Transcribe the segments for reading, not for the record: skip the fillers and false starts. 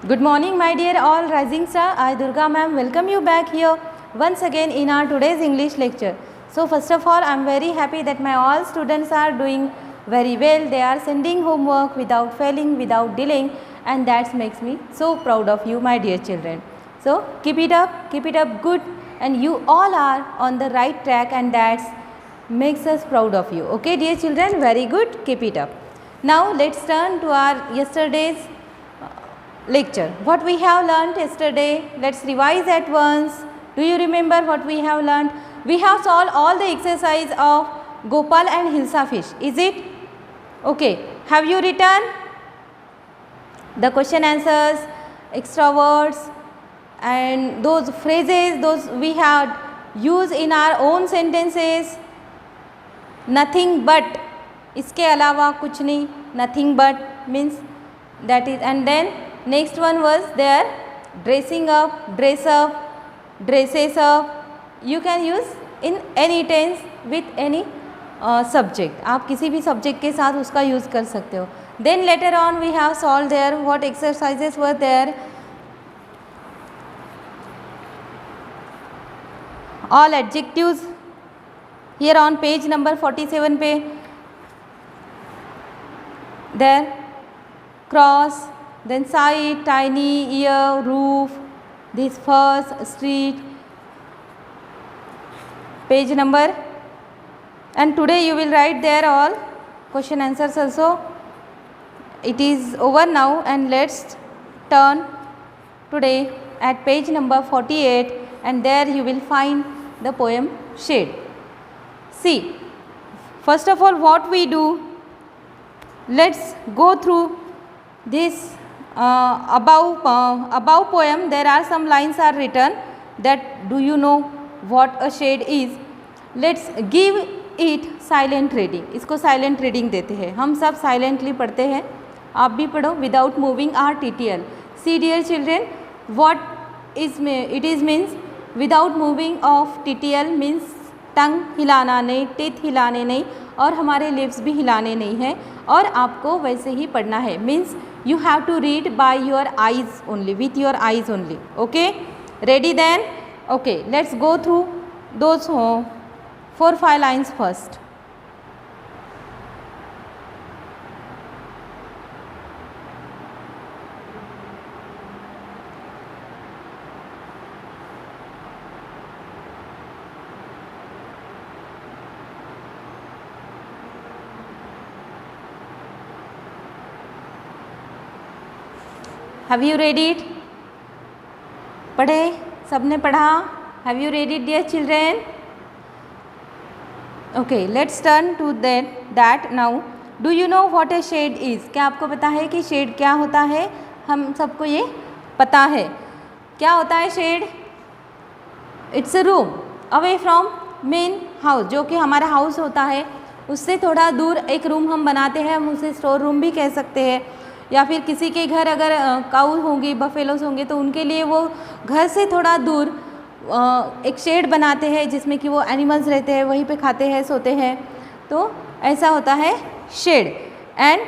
Good morning, my dear all rising star. I, Durga ma'am, welcome you back here once again in our today's English lecture. So first of all, I am very happy that my all students are doing very well. They are sending homework without failing, without delaying, and that makes me so proud of you, my dear children. So keep it up good, and you all are on the right track, and that makes us proud of you. Okay, dear children, very good. Keep it up. Now let's turn to our yesterday's lecture. What we have learnt yesterday, let's revise at once. Do you remember what we have learnt? We have solved all the exercise of Gopal and Hilsa fish. Is it? Okay. Have you written the question answers, extra words, and those phrases, those we have used in our own sentences? Nothing but. इसके अलावा कुछ नहीं. Nothing but means that is. And then next one was there, dressing up, dress up, dresses up. You can use in any tense with any subject. आप किसी भी subject के साथ उसका use कर सकते हो. Then later on we have solved there what exercises were there. All adjectives here on page number 47 पे. There, cross, then side, tiny, ear, roof, this first, street, page number, and today you will write there all question answers also. It is over now, and let's turn today at page number 48, and there you will find the poem Shade. See, first of all what we do, let's go through this above poem. There are some lines are written that do you know what a shade is. Let's give it silent reading. इसको silent reading देते हैं. हम सब silently पढ़ते हैं. आप भी पढ़ो without moving our TTL. See dear children, what is it is means without moving of TTL means टंग हिलाना नहीं, टीथ हिलाने नहीं, और हमारे लिप्स भी हिलाने नहीं हैं, और आपको वैसे ही पढ़ना है. Means you have to read by your eyes only, with your eyes only. Okay, ready then? Okay, let's go through those 4-5 lines first. Have you read it? पढ़े? सबने पढ़ा? Have you read it dear children? Okay, let's turn to that now. Do you know what a shade is? क्या आपको पता है कि shade क्या होता है? हम सबको ये पता है. क्या होता है shade? It's a room away from main house. जो कि हमारा हाउस होता है उससे थोड़ा दूर एक रूम हम बनाते हैं, हम उसे स्टोर रूम भी कह सकते हैं. या फिर किसी के घर अगर काऊ होंगी, बफेलोस होंगे, तो उनके लिए वो घर से थोड़ा दूर एक शेड बनाते हैं जिसमें कि वो एनिमल्स रहते हैं, वहीं पे खाते हैं, सोते हैं. तो ऐसा होता है शेड. एंड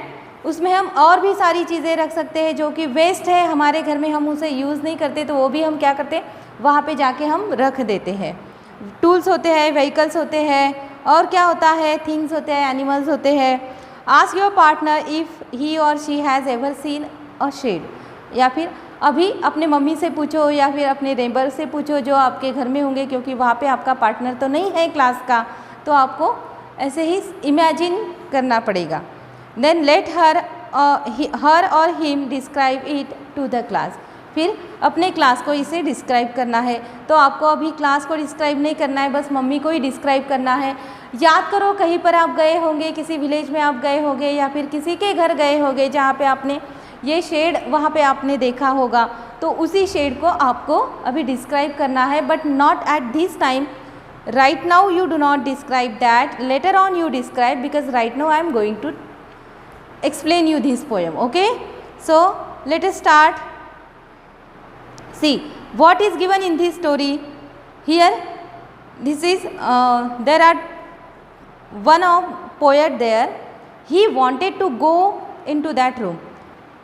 उसमें हम और भी सारी चीज़ें रख सकते हैं जो कि वेस्ट है हमारे घर में, हम उसे यूज़ नहीं करते, तो वो भी हम क्या करते हैं, वहाँ पे जाके हम रख देते हैं. टूल्स होते हैं, व्हीकल्स होते हैं, और क्या होता है, थिंग्स होते हैं, एनिमल्स होते हैं. Ask your partner if he or she has ever seen a shed. या फिर अभी अपने मम्मी से पूछो या फिर अपने नेबर से पूछो जो आपके घर में होंगे, क्योंकि वहाँ पे आपका पार्टनर तो नहीं है क्लास का, तो आपको ऐसे ही इमेजिन करना पड़ेगा. Then let her or him describe it to the class. फिर अपने क्लास को इसे डिस्क्राइब करना है. तो आपको अभी क्लास को डिस्क्राइब नहीं करना है, बस मम्मी को ही डिस्क्राइब करना है. याद करो कहीं पर आप गए होंगे, किसी विलेज में आप गए होंगे या फिर किसी के घर गए होंगे जहाँ पे आपने ये शेड वहाँ पे आपने देखा होगा, तो उसी शेड को आपको अभी डिस्क्राइब करना है. But not at this time. Right now you do not describe that, later on you describe, because right now I am going to explain you this poem. Okay, so let us start. See what is given in this story here. This is there are one of poet there. He wanted to go into that room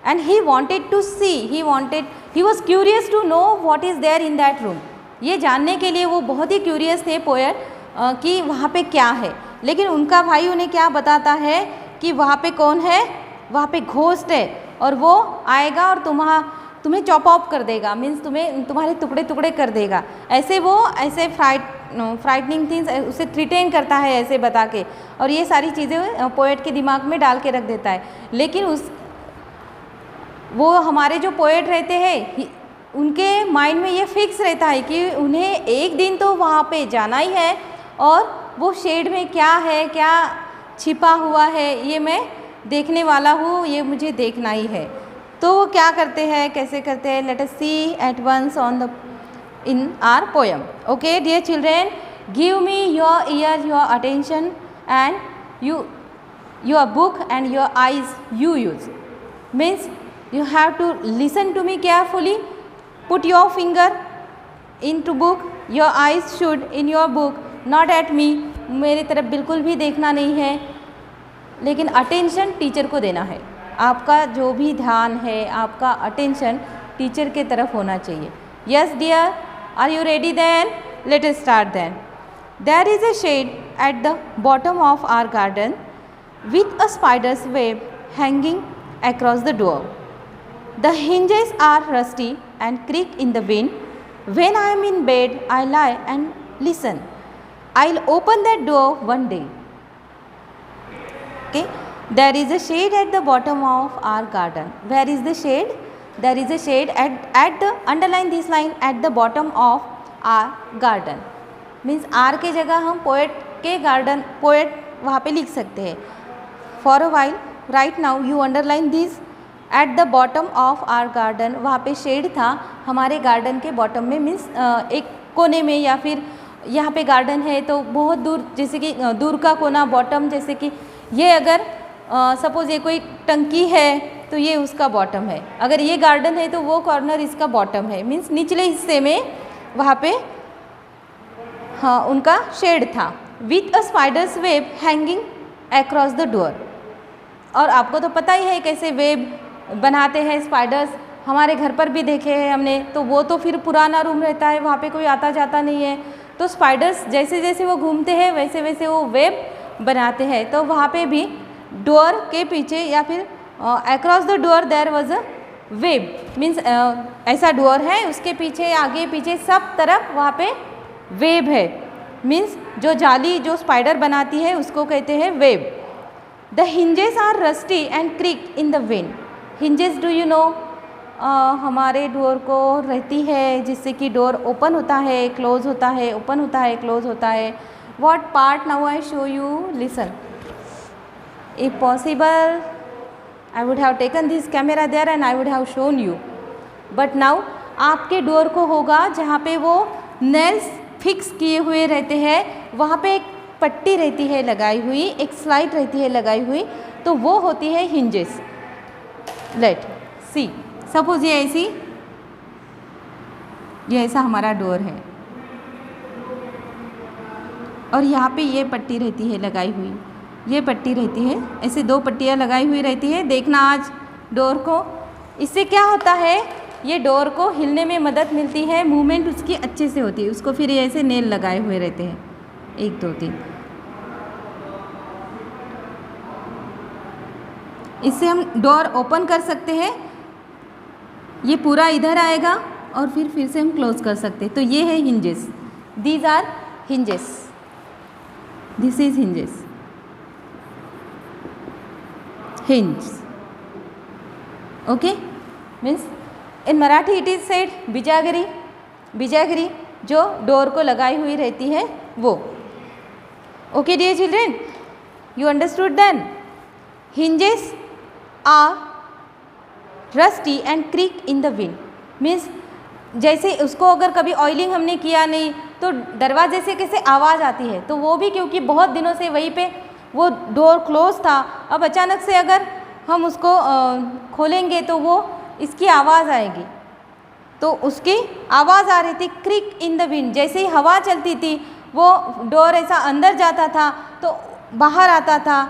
and he wanted to see, he was curious to know what is there in that room. ये जानने के लिए वो बहुत ही curious थे poet कि वहाँ पे क्या है, लेकिन उनका भाई उन्हें क्या बताता है कि वहाँ पे कौन है, वहाँ पे घोस्ट है और वो आएगा और तुम्हें चॉप ऑफ कर देगा, मीन्स तुम्हारे टुकड़े टुकड़े कर देगा। ऐसे वो ऐसे फ्राइटनिंग थिंग्स उसे थ्रिटेन करता है ऐसे बता के, और ये सारी चीज़ें पोएट के दिमाग में डाल के रख देता है। लेकिन वो हमारे जो पोएट रहते हैं उनके माइंड में ये फिक्स रहता है कि उन्हें एक दिन तो वहाँ पे जाना ही है और वो शेड में क्या है, क्या छिपा हुआ है, ये मैं देखने वाला हूँ, ये मुझे देखना ही है। तो वो क्या करते हैं, कैसे करते हैं, let us see at once in our poem. Okay, dear children, give me your ear, your attention, and your book and your eyes you use. Means you have to listen to me carefully. Put your finger into book. Your eyes should in your book, not at me. मेरे तरफ बिल्कुल भी देखना नहीं है, लेकिन attention teacher को देना है। आपका जो भी ध्यान है, आपका अटेंशन टीचर के तरफ होना चाहिए। Yes dear, are you ready then? Let us start then. There is a shade at the bottom of our garden with a spider's web hanging across the door. The hinges are rusty and creak in the wind. When I am in bed, I lie and listen. I'll open that door one day. Okay. There is a shade at the bottom of our garden. Where is the shade? There is a shade at the, underline this line, at the bottom of our garden. Means R के जगह हम poet के garden, poet वहाँ पे लिख सकते हैं। For a while, right now you underline this, at the bottom of our garden. वहाँ पे शेड था हमारे गार्डन के बॉटम में, मीन्स एक कोने में, या फिर यहाँ पे गार्डन है तो बहुत दूर, जैसे कि दूर का कोना बॉटम, जैसे कि ये अगर सपोज़ ये कोई टंकी है तो ये उसका बॉटम है, अगर ये गार्डन है तो वो कॉर्नर इसका बॉटम है, मीन्स निचले हिस्से में वहाँ पे हाँ उनका शेड था। With a spiders web hanging across the door. और आपको तो पता ही है कैसे वेब बनाते हैं स्पाइडर्स, हमारे घर पर भी देखे हैं हमने। तो वो तो फिर पुराना रूम रहता है, वहाँ पे कोई आता जाता नहीं है, तो स्पाइडर्स जैसे जैसे वो घूमते हैं वैसे वैसे वो वेब बनाते हैं। तो वहाँ पे भी डोर के पीछे या फिर across the door there was a web, means ऐसा डोर है, उसके पीछे आगे पीछे सब तरफ वहाँ पे वेब है, मीन्स जो जाली जो स्पाइडर बनाती है उसको कहते हैं web. The hinges are rusty and creak in the wind. Hinges do you know, हमारे डोर को रहती है जिससे कि डोर ओपन होता है, क्लोज होता है, ओपन होता है, क्लोज होता है। What part now I show you, listen. If possible I would have taken this camera there and I would have shown you, but now आपके डोर को होगा जहाँ पे वो नेल्स फिक्स किए हुए रहते हैं, वहाँ पे एक पट्टी रहती है लगाई हुई, एक स्लाइड रहती है लगाई हुई, तो वो होती है हिंजेस। लेट सी, सपोज ये ऐसा हमारा डोर है और यहाँ पे ये पट्टी रहती है लगाई हुई, ये पट्टी रहती है, ऐसे दो पट्टियाँ लगाई हुई रहती है। देखना आज डोर को, इससे क्या होता है, ये डोर को हिलने में मदद मिलती है, मूवमेंट उसकी अच्छे से होती है। उसको फिर ऐसे नेल लगाए हुए रहते हैं, 1 2 3। इससे हम डोर ओपन कर सकते हैं, ये पूरा इधर आएगा और फिर से हम क्लोज कर सकते हैं। तो ये है hinges, these are hinges, this is hinges, hinge. Okay, means in Marathi it is said बिजागरी, बिजागरी जो डोर को लगाई हुई रहती है वो। Okay dear children, you understood then? Hinges are rusty and creak in the wind. Means जैसे उसको अगर कभी ऑयलिंग हमने किया नहीं तो दरवाजे से कैसे आवाज़ आती है, तो वो भी क्योंकि बहुत दिनों से वहीं पे वो डोर क्लोज था, अब अचानक से अगर हम उसको खोलेंगे तो वो इसकी आवाज़ आएगी। तो उसकी आवाज़ आ रही थी क्रिक इन द विंड, जैसे ही हवा चलती थी वो डोर ऐसा अंदर जाता था तो बाहर आता था।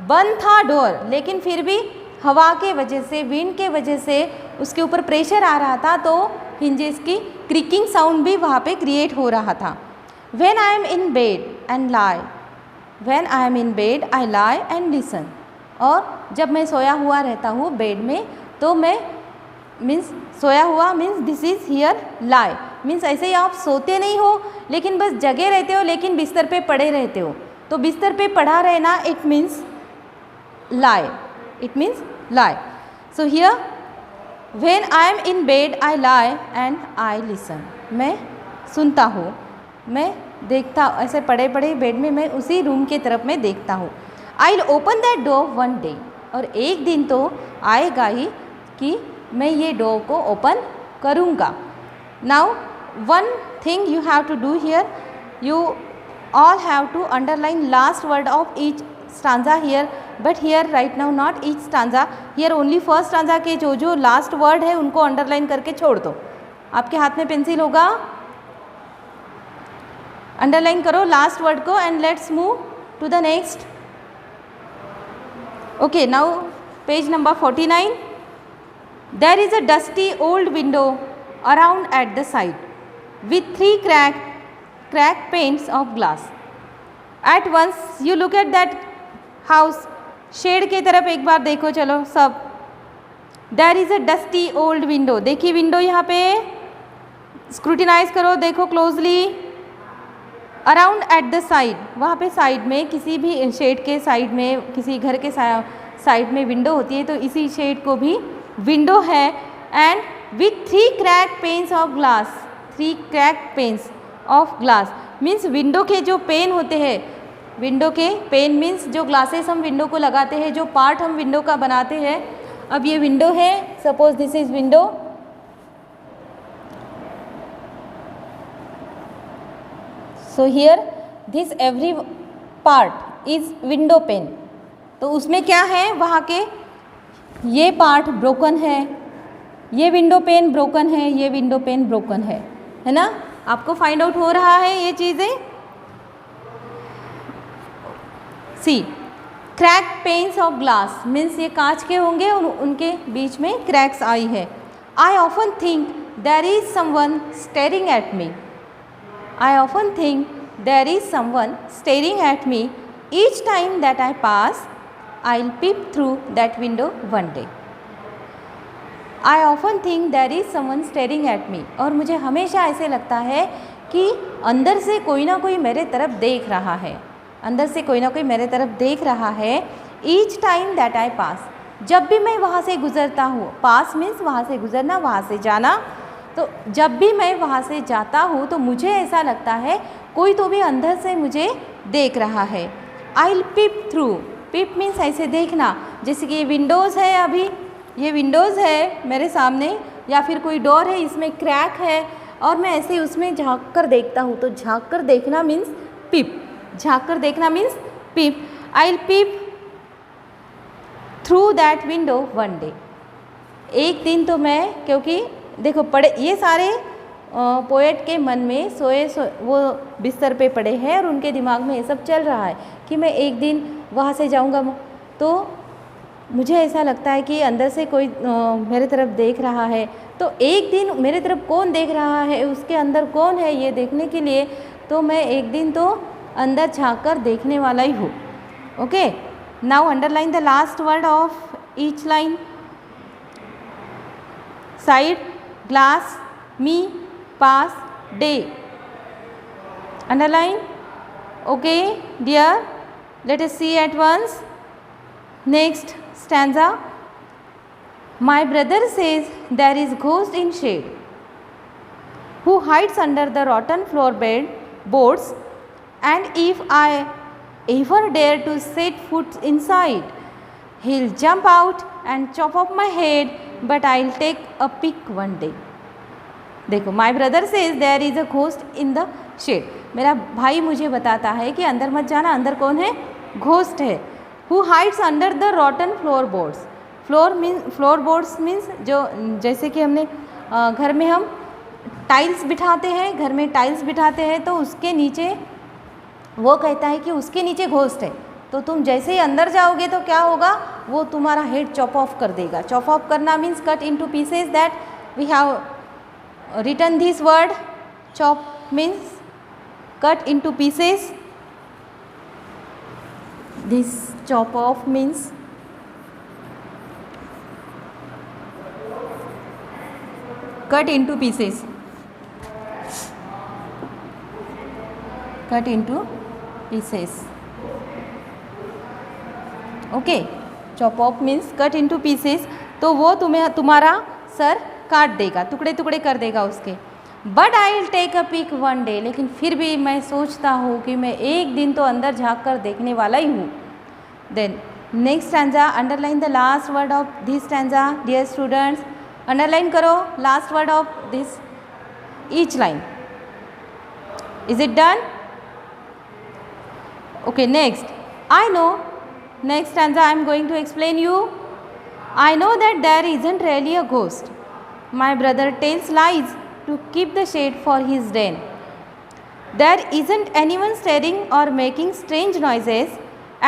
बंद था डोर लेकिन फिर भी हवा के वजह से, विंड के वजह से उसके ऊपर प्रेशर आ रहा था, तो हिंजेस की क्रिकिंग साउंड भी वहाँ पे क्रिएट हो रहा था। When I am in bed and lie, when I am in bed I lie and listen। और जब मैं सोया हुआ रहता हूँ बेड में, तो मैं मीन्स सोया हुआ means this is here lie, means ऐसे ही आप सोते नहीं हो लेकिन बस जगे रहते हो, लेकिन बिस्तर पे पड़े रहते हो, तो बिस्तर पे पड़ा रहना it means lie, it means lie. So here when I am in bed I lie and I listen, मैं सुनता हूँ, मैं देखता, ऐसे पड़े पड़े बेड में मैं उसी रूम के तरफ में देखता हूँ। आई will open that door one day, और एक दिन तो आएगा ही कि मैं ये डोर को ओपन करूँगा। Now one thing you have to do here, you all have to underline last word of each stanza here, but here right now not each stanza, here only first stanza के जो last word है उनको underline करके छोड़ दो। आपके हाथ में पेंसिल होगा, अंडरलाइन करो लास्ट वर्ड को and let's move to the next. Okay, now page number 49। There is a dusty old window around at the side with 3 cracked panes of glass. At once you look at that house, shed के तरफ एक बार देखो, चलो सब। There is a dusty old window, देखिए window यहाँ पे, स्क्रूटिनाइज करो, देखो closely. Around at the side, वहाँ पे साइड में, किसी भी शेड के साइड में, किसी घर के साइड में विंडो होती है, तो इसी शेड को भी विंडो है। And with 3 cracked panes of glass, 3 cracked panes of glass means window के जो पेन होते हैं, विंडो के पेन मीन्स जो ग्लासेस हम विंडो को लगाते हैं, जो पार्ट हम विंडो का बनाते हैं। अब ये विंडो है, suppose this is window, so here this every part is window pane. तो उसमें क्या है, वहाँ के ये पार्ट ब्रोकन है, ये विंडो पेन ब्रोकन है, ये विंडो पेन ब्रोकन है ना। आपको फाइंड आउट हो रहा है ये चीज़ें। See crack panes of glass means ये कांच के होंगे और उनके बीच में क्रैक्स आई है। I often think there is someone staring at me, I often think there is someone staring at me. Each time that I pass, I'll peep through that window one day. I often think there is someone staring at me. और मुझे हमेशा ऐसे लगता है कि अंदर से कोई ना कोई मेरे तरफ देख रहा है, अंदर से कोई ना कोई मेरे तरफ देख रहा है। Each time that I pass, जब भी मैं वहाँ से गुज़रता हूँ, पास मीन्स वहाँ से गुज़रना, वहाँ से जाना, तो जब भी मैं वहाँ से जाता हूँ तो मुझे ऐसा लगता है कोई तो भी अंदर से मुझे देख रहा है। I will peep through, peep means ऐसे देखना, जैसे कि ये विंडोज़ है, अभी ये विंडोज़ है मेरे सामने, या फिर कोई डोर है, इसमें क्रैक है और मैं ऐसे उसमें झाँक कर देखता हूँ। तो झाँक कर देखना मीन्स पीप, झाँक कर देखना means peep. I will peep through that window one day, एक दिन तो मैं, क्योंकि देखो पड़े ये सारे पोएट के मन में वो बिस्तर पे पड़े हैं और उनके दिमाग में ये सब चल रहा है कि मैं एक दिन वहाँ से जाऊँगा। तो मुझे ऐसा लगता है कि अंदर से कोई मेरे तरफ देख रहा है, तो एक दिन मेरे तरफ कौन देख रहा है, उसके अंदर कौन है, ये देखने के लिए तो मैं एक दिन तो अंदर झाँक कर देखने वाला ही हूँ। Okay, now underline the last word of each line. Side, glass, me, pass, day. Underline. Okay, dear. Let us see at once. Next stanza. My brother says there is ghost in shade, who hides under the rotten floorboard boards, and if I ever dare to set foot inside, he'll jump out and chop off my head, but I'll take a peek one day. देखो, my brother says there is a ghost in the shade. मेरा भाई मुझे बताता है कि अंदर मत जाना, अंदर कौन है, घोस्ट है। Who hides under the rotten floorboards. Floorboards means जो, जैसे कि हमने घर में हम टाइल्स बिठाते हैं, घर में टाइल्स बिठाते हैं तो उसके नीचे वो कहता है कि उसके नीचे घोस्ट है। तो तुम जैसे ही अंदर जाओगे तो क्या होगा, वो तुम्हारा हेड चॉप ऑफ कर देगा. चॉप ऑफ करना means cut into pieces. That we have written this word. Chop means cut into pieces. This chop off means cut into pieces. Cut into pieces. Okay, chop off means cut into pieces. तो वो तुम्हारा sir काट देगा, टुकड़े टुकड़े कर देगा उसके. But I will take a peek one day. लेकिन फिर भी मैं सोचता हूँ कि मैं एक दिन तो अंदर झाँक कर देखने वाला ही हूँ. Then next stanza, underline the last word of this stanza. Dear students, underline करो last word of this each line. Is it done? Okay, next. I know, next stanza I am going to explain you. I know that there isn't really a ghost. My brother tells lies to keep the shade for his den. There isn't anyone staring or making strange noises,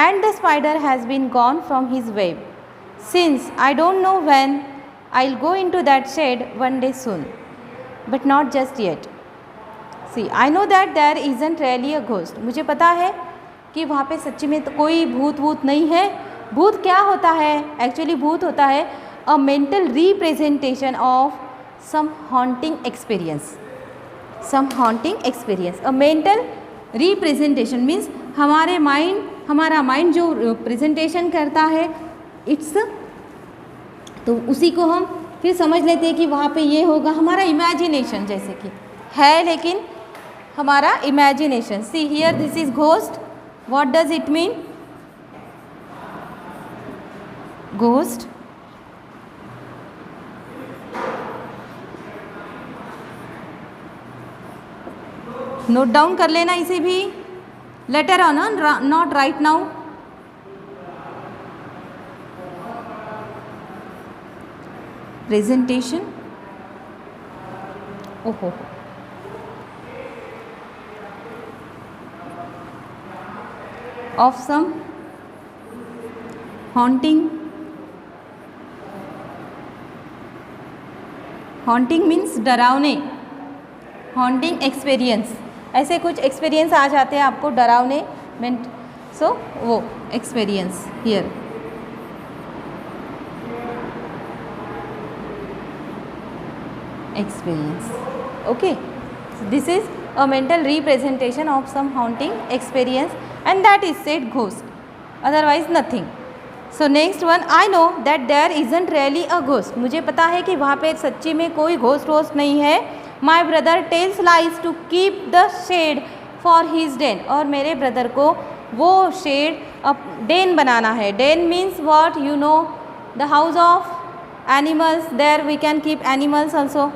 and the spider has been gone from his web. Since I don't know when, I'll go into that shade one day soon, but not just yet. See, I know that there isn't really a ghost. मुझे पता है कि वहाँ पे सच्ची में तो कोई भूत नहीं है. भूत क्या होता है? एक्चुअली भूत होता है a mental representation of some haunting experience. Some haunting experience. A mental representation means हमारा माइंड जो प्रेजेंटेशन करता है, इट्स, तो उसी को हम फिर समझ लेते हैं कि वहाँ पे ये होगा. हमारा इमेजिनेशन जैसे कि है, लेकिन हमारा imagination. See here, this is ghost. What does it mean? Ghost, note down कर लेना इसे भी. Later on, not right now. Presentation, ओहो, of some haunting. Haunting means डरावने. हॉन्टिंग एक्सपीरियंस, ऐसे कुछ एक्सपीरियंस आ जाते हैं आपको डरावने. सो वो experience here. Experience. Okay, this is a mental representation of some haunting experience and that is said ghost, otherwise nothing. So next one, I know that there isn't really a ghost. मुझे पता है कि वहाँ पे सच्ची में कोई ghost वोस्ट नहीं है. My brother tales lies to keep the shade for his den. और मेरे ब्रदर को वो शेड डेन बनाना है. Dane means what? You know, the house of animals. There we can keep animals also.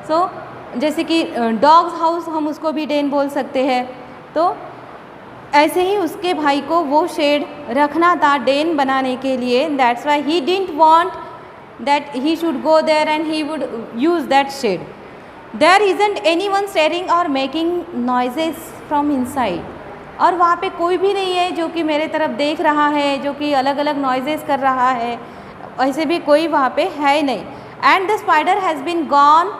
सो जैसे कि डॉग्स हाउस, हम उसको भी डेन बोल सकते हैं. तो ऐसे ही उसके भाई को वो शेड रखना था डेन बनाने के लिए. That's why he didn't want that he should go there and he would use that shed. There isn't anyone staring or making noises from inside. और वहाँ पे कोई भी नहीं है जो कि मेरे तरफ देख रहा है, जो कि अलग अलग नॉइजेस कर रहा है. ऐसे भी कोई वहाँ पे है नहीं. And the spider has been gone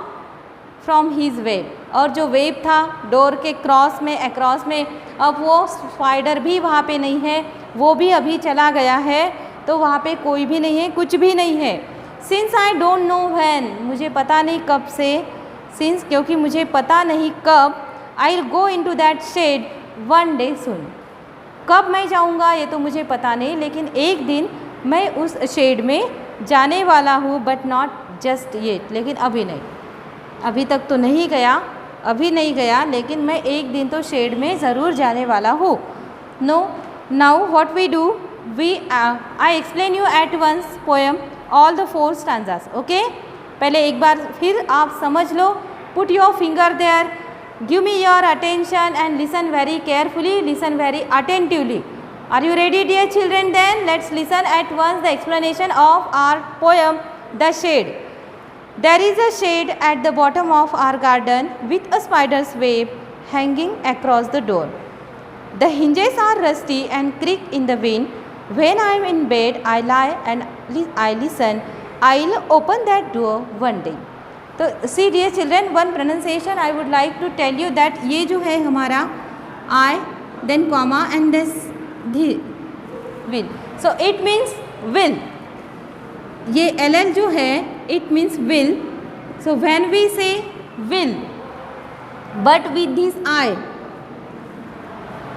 from his web. और जो वेब था डोर के क्रॉस में, अक्रॉस में, अब वो स्पाइडर भी वहाँ पे नहीं है, वो भी अभी चला गया है. तो वहाँ पे कोई भी नहीं है, कुछ भी नहीं है. Since I don't know when, मुझे पता नहीं कब से. सिंस क्योंकि मुझे पता नहीं कब. I will go into that shed one day soon. कब मैं जाऊँगा ये तो मुझे पता नहीं, लेकिन एक दिन मैं उस शेड में जाने वाला हूँ. बट नॉट जस्ट येट, लेकिन अभी नहीं. अभी तक तो नहीं गया, अभी नहीं गया, लेकिन मैं एक दिन तो शेड में ज़रूर जाने वाला हूँ. No, now what we do, I explain you at once poem all the 4 stanzas. Okay, पहले एक बार फिर आप समझ लो. Put your finger there, give me your attention and listen very carefully, listen very attentively. Are you ready dear children? Then let's listen at once the explanation of our poem the shed. There is a shade at the bottom of our garden with a spider's web hanging across the door. The hinges are rusty and creak in the wind. When I am in bed, I lie and I listen. I'll open that door one day. तो see dear children, one pronunciation I would like to tell you that ये जो है हमारा I, then comma and this the will. So it means will. ये ll जो है it means will. So when we say will but with this I,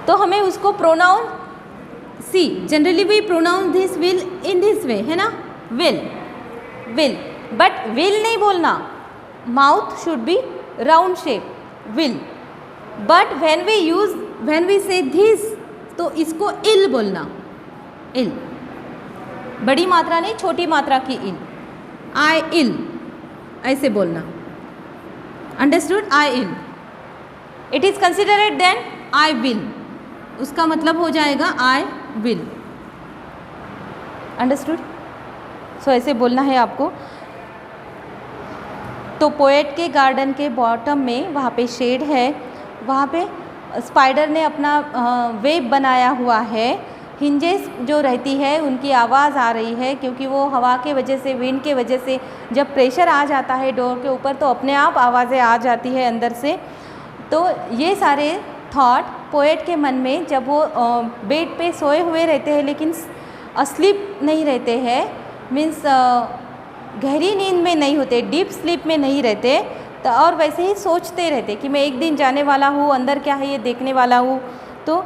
तो हमें उसको pronounce generally we pronounce this will in this way, है ना, will will, but will नहीं बोलना, mouth should be round shape, will. But when we say this तो इसको इल बोलना, इल, बड़ी मात्रा नहीं छोटी मात्रा की इल, आई इल ऐसे बोलना. Understood? I'll. It is considered then I will, उसका मतलब हो जाएगा आई विल. अंडरस्टूड? सो ऐसे बोलना है आपको. तो पोएट के गार्डन के बॉटम में वहाँ पे शेड है, वहाँ पे स्पाइडर ने अपना वेब बनाया हुआ है. हिंजेस जो रहती है उनकी आवाज़ आ रही है क्योंकि वो हवा के वजह से, विंड के वजह से जब प्रेशर आ जाता है डोर के ऊपर तो अपने आप आवाज़ें आ जाती है अंदर से. तो ये सारे थॉट पोएट के मन में जब वो बेड पे सोए हुए रहते हैं लेकिन अस्लीप नहीं रहते हैं, मीन्स गहरी नींद में नहीं होते, डीप स्लीप में नहीं रहते, तो और वैसे ही सोचते रहते कि मैं एक दिन जाने वाला हूँ, अंदर क्या है ये देखने वाला हूँ. तो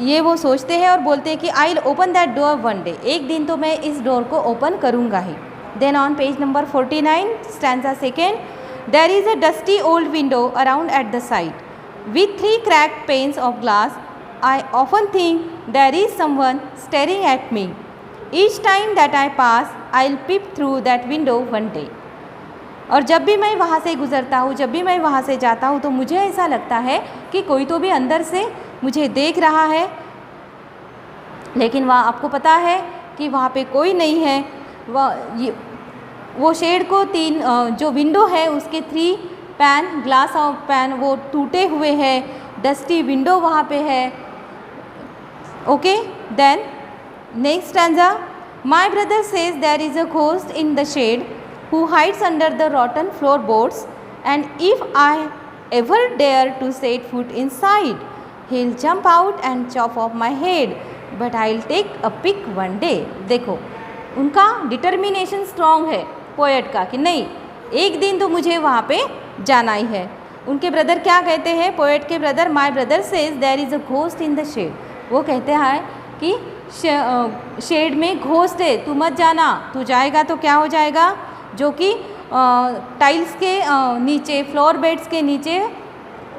ये वो सोचते हैं और बोलते हैं कि I will open that door one day, एक दिन तो मैं इस डोर को ओपन करूँगा ही. Then on page number 49 stanza second, there is a dusty old window around at the side with 3 cracked panes of glass. I often think there is someone staring at me. Each time that I pass, I'll peep through that window one day. और जब भी मैं वहाँ से गुज़रता हूँ, जब भी मैं वहाँ से जाता हूँ तो मुझे ऐसा लगता है कि कोई तो भी अंदर से मुझे देख रहा है, लेकिन वहाँ आपको पता है कि वहाँ पे कोई नहीं है. वो शेड को 3 जो विंडो है उसके 3 पैन, ग्लास ऑफ पैन वो टूटे हुए हैं, डस्टी विंडो वहाँ पे है. Okay, then next stanza, my brother says there is a ghost in the shed who hides under the rotten floor boards and if I ever dare to set foot inside he will jump out and chop off my head but I will take a peek one day. देखो उनका determination strong है poet का कि नहीं, एक दिन तो मुझे वहाँ पे जाना ही है. उनके ब्रदर क्या कहते हैं, पोएट के brother, my brother says there is a ghost in the shed. वो कहते हैं कि शेड में घोस्ट है, तू मत जाना, तू जाएगा तो क्या हो जाएगा, जो कि टाइल्स के नीचे, फ्लोर बेड्स के नीचे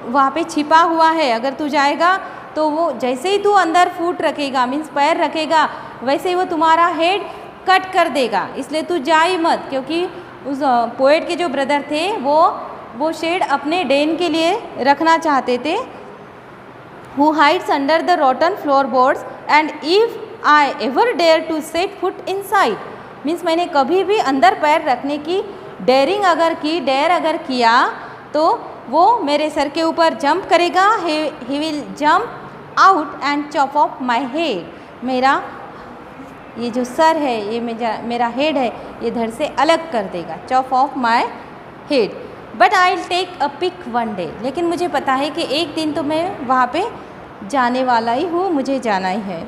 वहाँ पे छिपा हुआ है. अगर तू जाएगा तो वो जैसे ही तू अंदर फुट रखेगा, मीन्स पैर रखेगा, वैसे ही वो तुम्हारा हेड कट कर देगा. इसलिए तू जा ही मत, क्योंकि उस पोएट के जो ब्रदर थे वो शेड अपने डेन के लिए रखना चाहते थे. Who hides under the rotten floor boards and if I ever dare to set foot inside, means मैंने कभी भी अंदर पैर रखने की डेयर अगर किया तो वो मेरे सर के ऊपर जंप करेगा. He will jump out and chop off my head. मेरा ये जो सर है, ये मेरा हेड है, ये धड़ से अलग कर देगा, chop off my head. But I will take a peek one day, लेकिन मुझे पता है कि एक दिन तो मैं वहाँ पे जाने वाला ही हूँ, मुझे जाना ही है.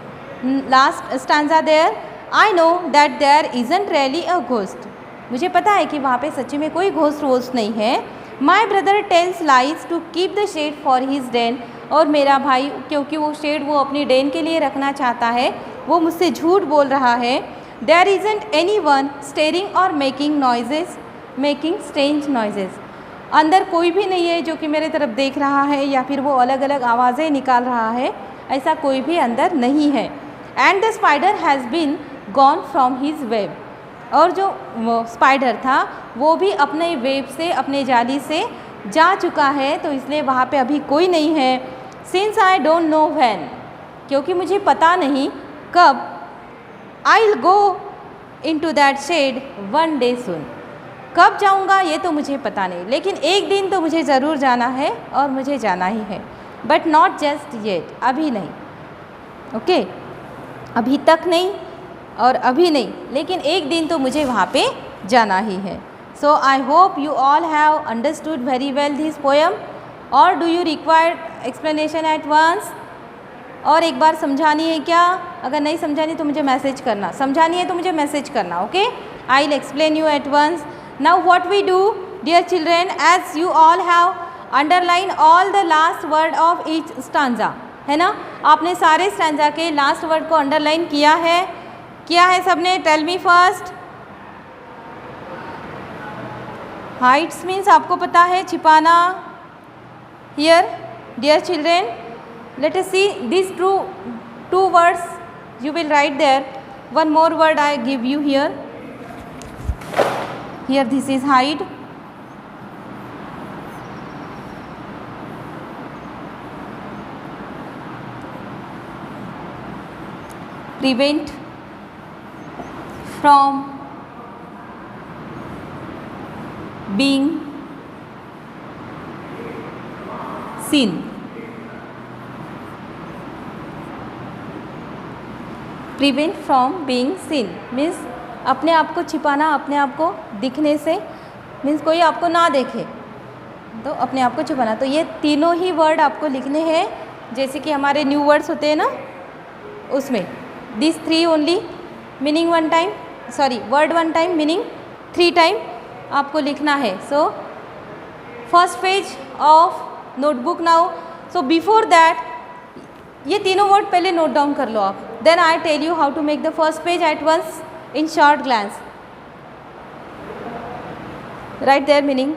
Last stanza there, I know that there isn't really a ghost. मुझे पता है कि वहाँ पे सच्ची में कोई घोस्ट वोस्ट नहीं है. My brother tales lies to keep the shade for his den. और मेरा भाई, क्योंकि वो शेड वो अपनी डेन के लिए रखना चाहता है, वो मुझसे झूठ बोल रहा है. There isn't anyone stirring और मेकिंग स्ट्रेंज नॉइजेस. अंदर कोई भी नहीं है जो कि मेरे तरफ देख रहा है या फिर वो अलग अलग आवाज़ें निकाल रहा है, ऐसा कोई भी अंदर नहीं है. And the spider has been gone from his web. और जो स्पाइडर था वो भी अपने वेब से, अपने जाली से जा चुका है, तो इसलिए वहाँ पे अभी कोई नहीं है. Since I don't know when, क्योंकि मुझे पता नहीं कब. I will go into that shed one day soon. कब जाऊँगा ये तो मुझे पता नहीं, लेकिन एक दिन तो मुझे ज़रूर जाना है और मुझे जाना ही है. बट नॉट जस्ट येट, अभी नहीं. ओके, अभी तक नहीं और अभी नहीं, लेकिन एक दिन तो मुझे वहाँ पे जाना ही है। So I hope you all have understood very well this poem, और do you require explanation at once? और एक बार समझानी है क्या? अगर नहीं समझानी तो मुझे मैसेज करना, समझानी है तो मुझे मैसेज करना, okay? I will explain you at once. Now what we do dear children, as you all have underline all the last word of each stanza, है ना? आपने सारे स्टांजा के लास्ट वर्ड को अंडरलाइन किया है सबने? Tell me first. Hides means आपको पता है छिपाना. Here dear children, let us see these two words you will write there. One more word I give you here. Here this is hide. Prevent from being seen. Prevent from being seen means अपने आप को छिपाना, अपने आप को दिखने से, means कोई आपको ना देखे तो अपने आप को छिपाना. तो ये तीनों ही वर्ड आपको लिखने हैं, जैसे कि हमारे न्यू वर्ड्स होते हैं ना, उसमें दिस 3 only meaning 1 time, sorry word 1 time meaning 3 time आपको लिखना है. So first page of notebook now. So before that ये तीनों वर्ड पहले नोट डाउन कर लो आप. Then I tell you how to make the first page at once in short glance. Write their meaning.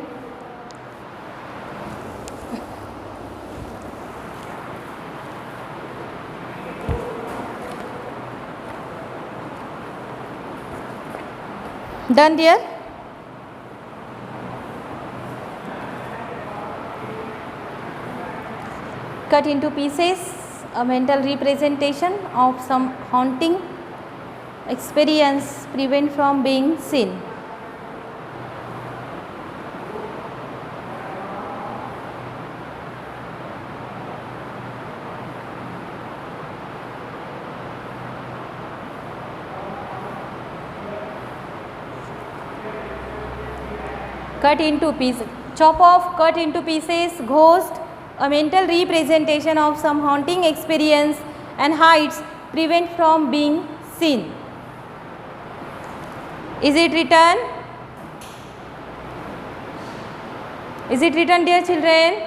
Done dear? Cut into pieces a mental representation of some haunting experience. Prevent from being seen. Cut into pieces, chop off, cut into pieces, ghost, a mental representation of some haunting experience, and hides, prevent from being seen. Is it written? Is it written, dear children?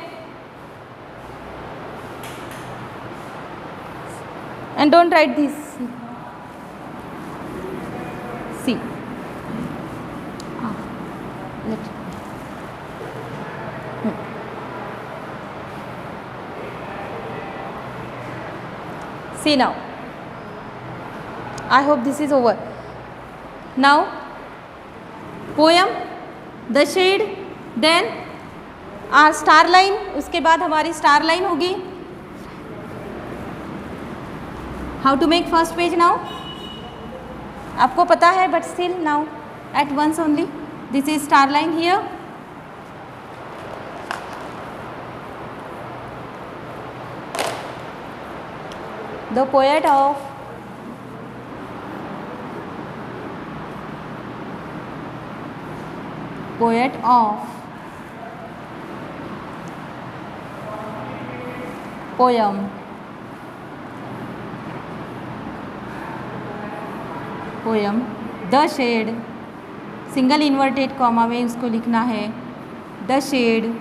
And don't write this. See. Let. See now. I hope this is over. Now, poem, the shade, then our star line. उसके बाद हमारी star line होगी. How to make first page now? आपको पता है, but still now at once only. This is star line here. The poet of poem the shed, single inverted comma में उसको लिखना है. The shed,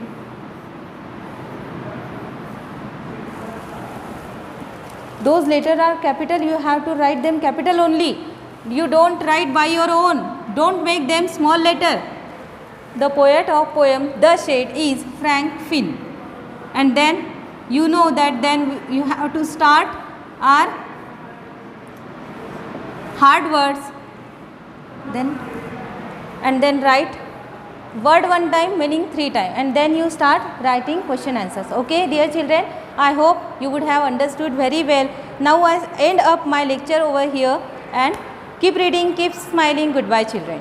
those letters are capital, you have to write them capital only. You don't write by your own, don't make them small letter. The poet of poem The Shade is Frank Finn. And then you know that then you have to start our hard words, then write word 1 time meaning 3 times, and then you start writing question answers. Okay dear children, I hope you would have understood very well. Now I end up my lecture over here, and keep reading, keep smiling. Goodbye children.